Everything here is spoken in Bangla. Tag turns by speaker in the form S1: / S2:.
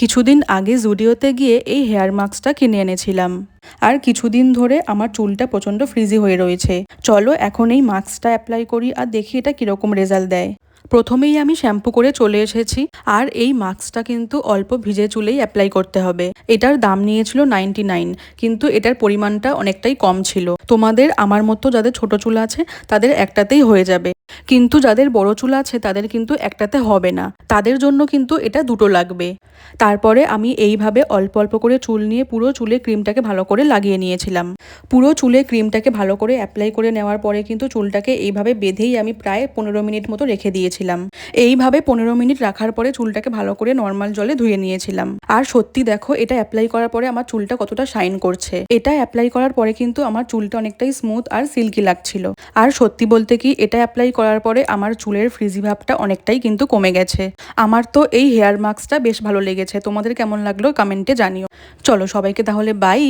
S1: কিছুদিন আগে জুডিওতে গিয়ে এই হেয়ার মাস্কটা কিনে এনেছিলাম। আর কিছুদিন ধরে আমার চুলটা প্রচণ্ড ফ্রিজি হয়ে রয়েছে। চলো এখন এই মাস্কটা অ্যাপ্লাই করি আর দেখি এটা কীরকম রেজাল্ট দেয়। প্রথমেই আমি শ্যাম্পু করে চলে এসেছি। আর এই মাস্কটা কিন্তু অল্প ভিজে চুলেই অ্যাপ্লাই করতে হবে। এটার দাম নিয়েছিল 99, কিন্তু এটার পরিমাণটা অনেকটাই কম ছিল। তোমাদের আমার মতো যাদের ছোট চুল আছে তাদের একটাতেই হয়ে যাবে, কিন্তু যাদের বড় চুল আছে তাদের কিন্তু একটাতে হবে না, তাদের জন্য কিন্তু এটা দুটো লাগবে। তারপরে আমি এইভাবে অল্প অল্প করে চুল নিয়ে পুরো চুলে ক্রিমটাকে ভালো করে লাগিয়ে নিয়েছিলাম। পুরো চুলে ক্রিমটাকে ভালো করে অ্যাপ্লাই করে নেওয়ার পরে কিন্তু চুলটাকে এইভাবে বেঁধেই আমি প্রায় 15 মিনিট মতো রেখে দিয়েছিলাম। এইভাবে 15 মিনিট রাখার পরে চুলটাকে ভালো করে নর্মাল জলে ধুয়ে নিয়েছিলাম। আর সত্যি দেখো এটা অ্যাপ্লাই করার পরে আমার চুলটা কতটা শাইন করছে। এটা অ্যাপ্লাই করার পরে কিন্তু আমার চুলটা অনেকটাই স্মুথ আর সিল্কি লাগছিল। আর সত্যি বলতে কি এটা অ্যাপ্লাই করার পরে আমার চুলের ফ্রিজি ভাবটা অনেকটাই কিন্তু কমে গেছে। আমার তো এই হেয়ার মাস্কটা বেশ ভালো লেগেছে। তোমাদের কেমন লাগলো কমেন্টে জানিও। চলো সবাইকে তাহলে বাই।